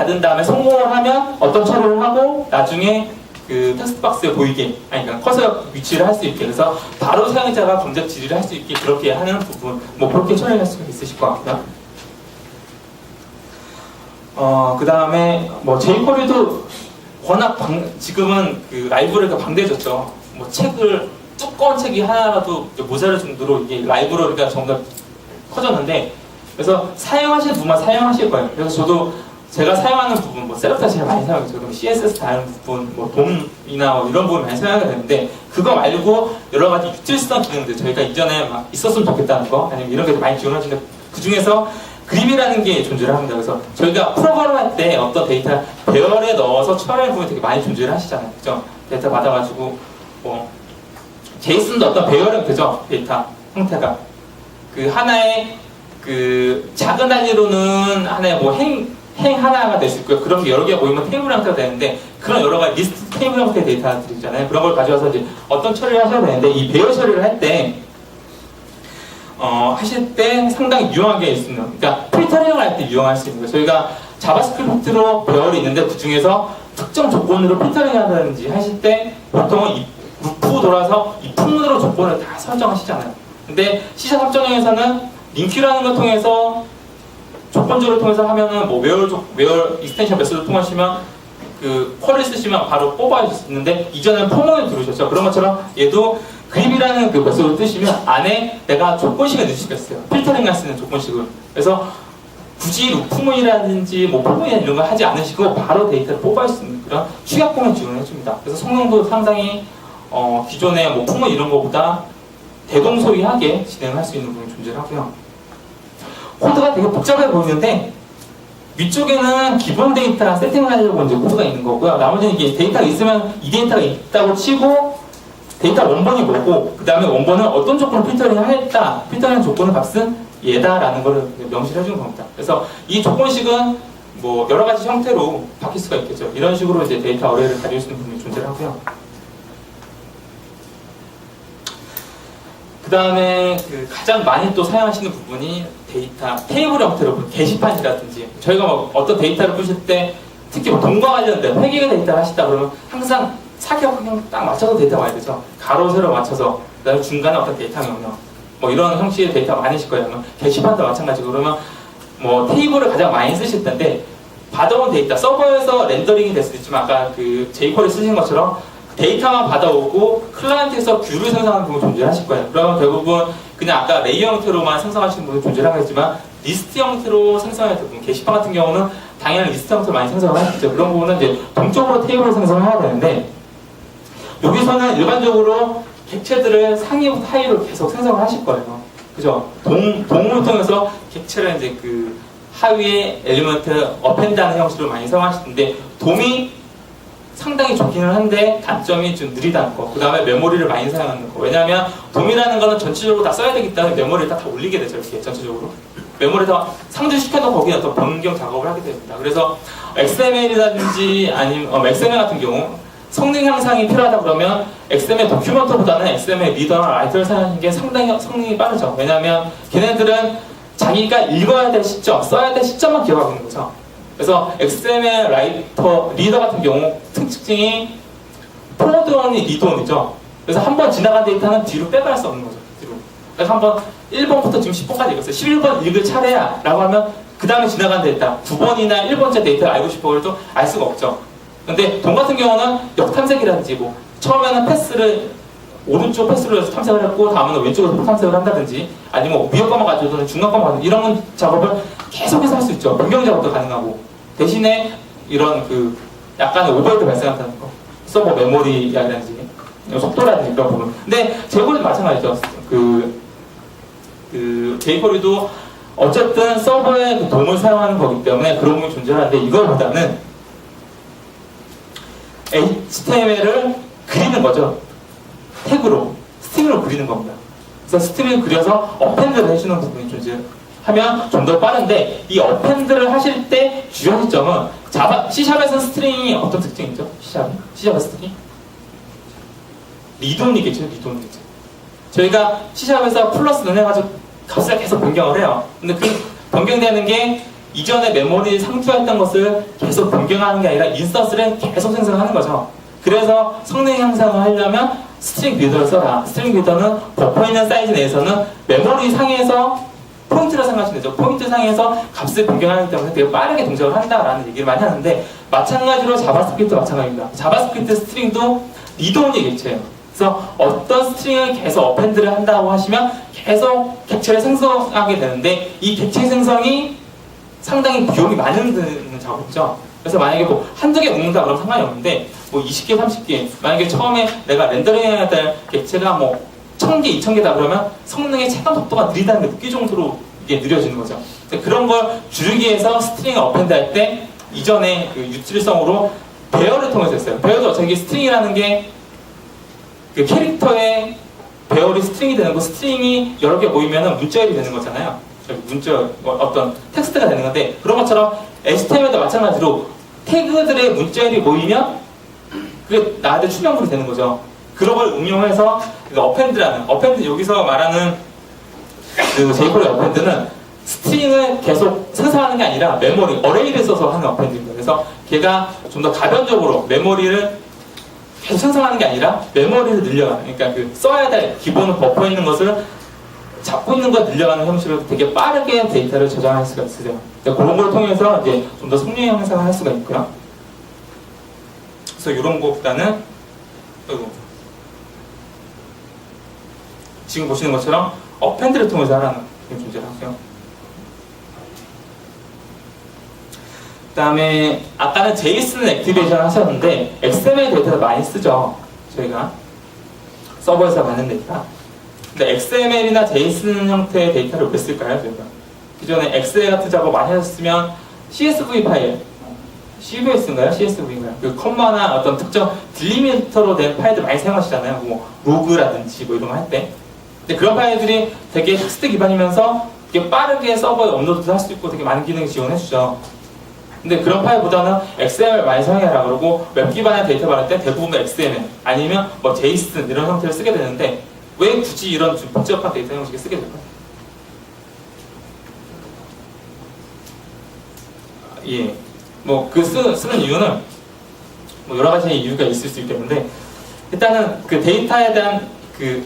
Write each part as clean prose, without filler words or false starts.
받은 다음에 성공을 하면 어떤 처리를 하고 나중에 그 텍스트 박스에 보이게, 아니 그러니까 커서 위치를 할 수 있게, 그래서 바로 사용자가 검색 질의를 할 수 있게 그렇게 하는 부분, 뭐 그렇게 처리할 수 있으실 것 같고요. 그 다음에 뭐 jQuery도 워낙 지금은 그 라이브러리가 방대해졌죠. 뭐 책을 두꺼운 책이 하나라도 모자랄 정도로 이게 라이브러리가 점점 커졌는데, 그래서 사용하실 분만 사용하실 거예요. 그래서 저도 제가 사용하는 부분, 뭐 셀럽다 제일 많이 사용하죠. 그럼 CSS 다른 부분, 뭐 돔이나 뭐 이런 부분 많이 사용하게 되는데, 그거 말고 여러 가지 유틸성 기능들 저희가 이전에 막 있었으면 좋겠다는 거, 아니면 이런 게 많이 지원하시는데 그 중에서 그림이라는 게 존재를 합니다. 그래서 저희가 프로그램 할 때 어떤 데이터 배열에 넣어서 처리하는 부분이 되게 많이 존재를 하시잖아요. 그죠? 데이터 받아가지고 뭐 제이슨도 어떤 배열은 되죠. 데이터 형태가 그 하나의 그 작은 단위로는 하나의 뭐 행 하나가 될 수 있고요. 그런 게 여러 개가 모이면 테이블 형태가 되는데, 그런 여러 가지 리스트 테이블 형태의 데이터들이잖아요. 그런 걸 가져와서 이제 어떤 처리를 하셔야 되는데, 이 배열 처리를 할 때 하실 때 상당히 유용하게 있습니다. 그러니까 필터링을 할 때 유용할 수 있는 거예요. 저희가 자바스크립트로 배열이 있는데 그 중에서 특정 조건으로 필터링 한다든지 하실 때 보통은 이 루프 돌아서 이 품문으로 조건을 다 설정하시잖아요. 근데 C# 합정형에서는 링큐라는 걸 통해서 조건적으로 통해서 하면은 뭐 웨어 익스텐션 메소드 통하시면 그 쿼리 쓰시면 바로 뽑아줄 수 있는데, 이전에는 포문을 들으셨죠. 그런 것처럼 얘도 그립이라는 그 메소드를 뜨시면 안에 내가 조건식을 넣을 수가 있어요. 필터링 할 수 있는 조건식을. 그래서 굳이 루프문이라든지 뭐 포문이나 이런 거 하지 않으시고 바로 데이터를 뽑아줄 수 있는 그런 축약공을 지원해 줍니다. 그래서 성능도 상당히 기존의 뭐 포문 이런 거보다 대동소이하게 진행할 수 있는 부분이 존재하고요. 코드가 되게 복잡해 보이는데, 위쪽에는 기본 데이터 세팅을 하려고 이제 코드가 있는 거고요. 나머지는 이게 데이터가 있으면 이 데이터가 있다고 치고, 데이터 원본이 뭐고, 그 다음에 원본은 어떤 조건을 필터링을 했다, 필터링 조건의 값은 얘다라는 걸 명시를 해주는 겁니다. 그래서 이 조건식은 뭐 여러 가지 형태로 바뀔 수가 있겠죠. 이런 식으로 이제 데이터 어레이를 가질 수 있는 부분이 존재를 하고요. 그 다음에 그 가장 많이 또 사용하시는 부분이 데이터 테이블 형태로 게시판이라든지, 저희가 뭐 어떤 데이터를 보실 때 특히 뭐 돈과 관련된 회계 데이터를 하시다 그러면 항상 사격 환경 딱 맞춰서 데이터가 와야 되죠. 가로 세로 맞춰서, 그다음에 중간에 어떤 데이터 명령, 뭐 이런 형식의 데이터가 많으실 거예요. 게시판도 마찬가지고, 그러면 뭐 테이블을 가장 많이 쓰실 텐데, 받아온 데이터 서버에서 렌더링이 될 수도 있지만 아까 그 jQuery 쓰신 것처럼 데이터만 받아오고 클라이언트에서 뷰를 생성하는 부분이 존재하실 거예요. 그러면 대부분 그냥 아까 레이어 형태로만 생성하시는 분이 존재하겠지만, 리스트 형태로 생성해야 되고, 게시판 같은 경우는 당연히 리스트 형태로 많이 생성을 하시죠. 그런 부분은 이제 동적으로 테이블을 생성을 해야 되는데, 여기서는 일반적으로 객체들을 상위부터 하위로 계속 생성을 하실 거예요. 그죠? 동을 통해서 객체를 이제 그 하위의 엘리먼트 어펜드하는 형식으로 많이 사용하시는데, 돔이 상당히 좋기는 한데 단점이 좀 느리다는 거. 그 다음에 메모리를 많이 사용하는 거. 왜냐하면 돔이라는 거는 전체적으로 다 써야 되기 때문에 메모리를 다 올리게 되죠. 이렇게 전체적으로 메모리에다 상주시켜서 거기에 어떤 변경 작업을 하게 됩니다. 그래서 XML이라든지 아니면 XML 같은 경우 성능 향상이 필요하다 그러면 XML 도큐먼트보다는 XML 리더나 라이터를 사용하는 게 상당히 성능이 빠르죠. 왜냐하면 걔네들은 자기가 읽어야 될 시점, 써야 될 시점만 기억하고 있는 거죠. 그래서 XML 라이터 리더 같은 경우 특징이 포워드온이 리드온이죠. 그래서 한번 지나간 데이터는 뒤로 빼갈 수 없는 거죠. 뒤로. 그래서 한번 1번부터 지금 10번까지 읽었어요. 11번 읽을 차례야 라고 하면 그 다음에 지나간 데이터 9번이나 1번째 데이터를 알고 싶어 해도 알 수가 없죠. 근데 돔 같은 경우는 역탐색이라든지 뭐 처음에는 패스를 오른쪽 패스로 해서 탐색을 했고 다음에는 왼쪽으로 탐색을 한다든지, 아니면 뭐 위에 것만 가져오든 중간 것만 가져오든 이런 작업을 계속해서 할 수 있죠. 변경 작업도 가능하고, 대신에 이런 그 약간의 오버헤드 발생한다는 거, 서버 메모리라든지 속도라든지 그런 부분. 근데 jQuery도 마찬가지죠. jQuery도 어쨌든 서버에 그 돔을 사용하는 거기 때문에 그런 부분이 존재하는데, 이거보다는 HTML을 그리는 거죠. 태그로, 스트링으로 그리는 겁니다. 그래서 스트링을 그려서 어펜드를 해주는 부분이 존재하면 좀 더 빠른데, 이 어펜드를 하실 때 주요 시점은 C샵에서는 스트링이 어떤 특징이 있죠? C샵의 스트링? 리드온이겠죠, 리드온이겠죠. 저희가 C샵에서 플러스는 해가지고 값을 계속 변경을 해요. 근데 그 변경되는 게 이전에 메모리에 상주했던 것을 계속 변경하는 게 아니라 인스턴스를 계속 생성하는 거죠. 그래서 성능 향상을 하려면 스트링 빌더를 써라. 스트링 빌더는 버퍼 있는 사이즈 내에서는 메모리 상에서 포인트를 생각하시면 되죠. 포인트 상에서 값을 변경하기 때문에 되게 빠르게 동작을 한다라는 얘기를 많이 하는데, 마찬가지로 자바스크립트도 마찬가지입니다. 자바스크립트 스트링도 리드온리 객체예요. 그래서 어떤 스트링을 계속 어펜드를 한다고 하시면 계속 객체를 생성하게 되는데, 이 객체 생성이 상당히 비용이 많은 작업이죠. 그래서 만약에 뭐 한두 개 묶는다 그러면 상관이 없는데, 뭐 20개, 30개, 만약에 처음에 내가 렌더링 해야 될 객체가 뭐 1000개, 2000개다 그러면 성능의 체감 속도가 느리다는 걸 느낄 정도로 이게 느려지는 거죠. 그런 걸 줄이기 위해서 스트링을 어펜드 할 때 이전에 그 유출성으로 배열을 통해서 했어요. 배열도 저기 스트링이라는 게 그 캐릭터의 배열이 스트링이 되는 거, 스트링이 여러 개 모이면 문자열이 되는 거잖아요. 문자, 어떤 텍스트가 되는 건데, 그런 것처럼 HTML도 마찬가지로 태그들의 문자열이 모이면 그게 나한테 출력물이 되는 거죠. 그런 걸 응용해서 어펜드, 여기서 말하는 그 jQuery 어펜드는 스트링을 계속 생성하는 게 아니라 메모리, 어레이를 써서 하는 어펜드입니다. 그래서 걔가 좀 더 가변적으로 메모리를 계속 생성하는 게 아니라 메모리를 늘려가는, 그러니까 그 써야 될 기본 버퍼 있는 것을 잡고 있는 걸 늘려가는 형식으로 되게 빠르게 데이터를 저장할 수가 있어요. 그런 걸 통해서 이제 좀 더 성능 향상을 할 수가 있고요. 그래서 이런 것보다는 지금 보시는 것처럼 어펜드를 통해서 하라는 존재를 하고요. 그 다음에 아까는 JSON 액티베이션 하셨는데 XML 데이터를 많이 쓰죠. 저희가 서버에서 받는 데이터. 근데 XML이나 JSON 형태의 데이터를 왜 쓸까요? 저희가 기존에 엑셀 같은 작업 많이 하셨으면 CSV 파일, CVS인가요? CSV인가요? 그 컴마나 어떤 특정 딜리미터로 된 파일들 많이 사용하시잖아요. 뭐 로그라든지 뭐 이런 거 할 때. 근데 그런 파일들이 되게 텍스트 기반이면서 되게 빠르게 서버에 업로드도 할 수 있고 되게 많은 기능을 지원해주죠. 근데 그런 파일보다는 XML 많이 사용해라 그러고, 웹 기반의 데이터 받을 때 대부분 XML 아니면 뭐 JSON 이런 형태를 쓰게 되는데, 왜 굳이 이런 좀 복잡한 데이터 형식을 쓰게 될까요? 예. 뭐 그 쓰는 이유는 뭐 여러 가지 이유가 있을 수 있기 때문에, 일단은 그 데이터에 대한 그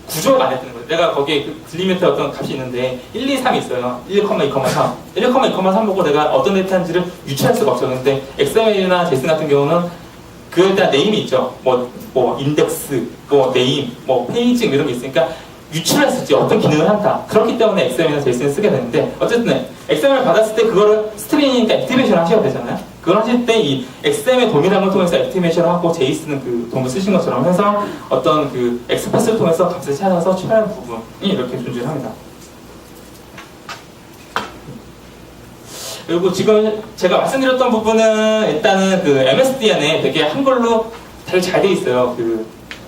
구조가 안 됐다는 거예요. 내가 거기에 그 딜리미터 어떤 값이 있는데 1, 2, 3이 있어요. 1,2,3 1,2,3 보고 내가 어떤 데이터인지를 유추할 수가 없죠. 근데 XML이나 JSON 같은 경우는 그에 대한 네임이 있죠. 뭐 인덱스, 뭐 네임, 뭐 페이지 이런 게 있으니까 유출할 수 있지, 어떤 기능을 한다. 그렇기 때문에 XML이나 JSON을 쓰게 되는데, 어쨌든 XML 받았을 때 그거를 스트링이니까 액티베이션을 하셔야 되잖아요. 그걸 하실 때 이 XML 도면을 통해서 액티베이션을 하고 JSON 그 도구 쓰신 것처럼 해서 어떤 그 엑스패스를 통해서 값을 찾아서 처리하는 부분이 이렇게 존재를 합니다. 그리고 지금 제가 말씀드렸던 부분은 일단은 그 MSD 안에 되게 한글로 되게 잘 돼 있어요. 그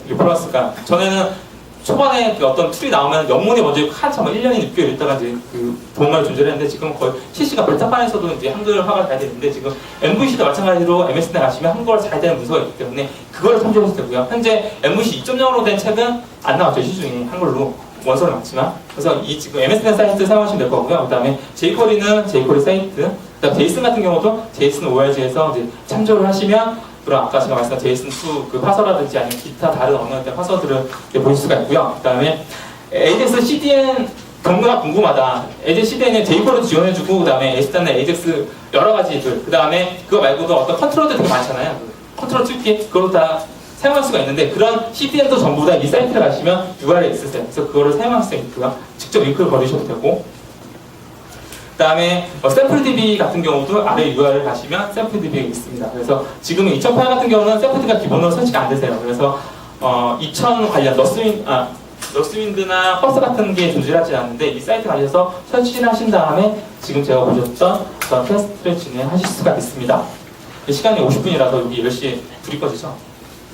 리퍼런스가. 전에는 초반에 그 어떤 툴이 나오면 영문이 먼저 한참 1년이 6개월 있다가 이제 그 도움을 존재를 했는데, 지금 거의 실시간 별다판에서도 이제 한글화가 잘 되는데, 지금 MVC도 마찬가지로 MSD에 가시면 한글화 잘 되는 문서가 있기 때문에 그걸 참조하셔도 되고요. 현재 MVC 2.0으로 된 책은 안 나왔죠. 시중에 한글로. 원서는 많지만. 그래서 이 지금 MSD 사이트 사용하시면 될 거고요. 그 다음에 jQuery는 jQuery 사이트, 그 다음 JSON 같은 경우도 JSON ORG에서 이제 참조를 하시면, 그럼 아까 제가 말씀드린 JSON2 그 파서라든지 아니면 기타 다른 언어의 파서들을 보실 수가 있고요. 그 다음에 AJAX CDN 경로가 궁금하다. AJAX CDN에 jQuery 지원해주고, 그 다음에 AJAX나 AJAX 여러 가지들, 그 다음에 그거 말고도 어떤 컨트롤들 되게 많잖아요. 컨트롤 툴킷, 그걸 다 사용할 수가 있는데, 그런 CDN도 전부 다 이 사이트를 가시면 URL에 있으세요. 그래서 그거를 사용할 수 있고요. 직접 링크를 걸으셔도 되고, 그 다음에 샘플DB 같은 경우도 아래 URL 가시면 샘플DB가 있습니다. 그래서 지금은 2008 같은 경우는 샘플DB가 기본으로 설치가 안 되세요. 그래서 2000 관련 러스윈드나 버스 같은 게 존재하지 않는데, 이 사이트 가셔서 설치를 하신 다음에 지금 제가 보셨던 그런 테스트를 진행하실 수가 있습니다. 시간이 50분이라서 여기 10시에 불이 꺼지죠?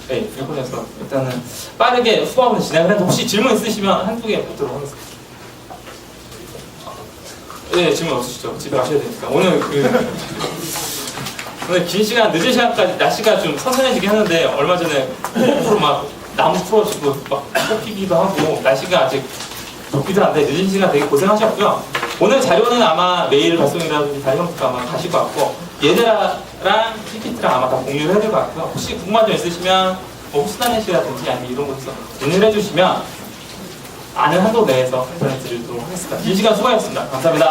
네, 불이 꺼져서 일단은 빠르게 후반부터 진행을 했는데, 혹시 질문 있으시면 한두 개 보도록 하겠습니다. 네, 질문 없으시죠? 집에 가셔야 되니까. 오늘 긴 시간, 늦은 시간까지 날씨가 좀 선선해지긴 하는데, 얼마 전에 폭우로 막 나무 풀어지고 막 뽑히기도 하고, 날씨가 아직 덥기도 한데, 늦은 시간 되게 고생하셨고요. 오늘 자료는 아마 메일 발송이라든지 다 형태가 아마 가실 것 같고 얘네랑 PPT랑 아마 다 공유를 해야 될 것 같고요. 혹시 궁금한 점 있으시면 호스타넷이라든지 아니면 이런 곳에서 문의를 해주시면 아는 한도 내에서 답변해 드리도록 하겠습니다. 긴 시간 수고하셨습니다. 감사합니다.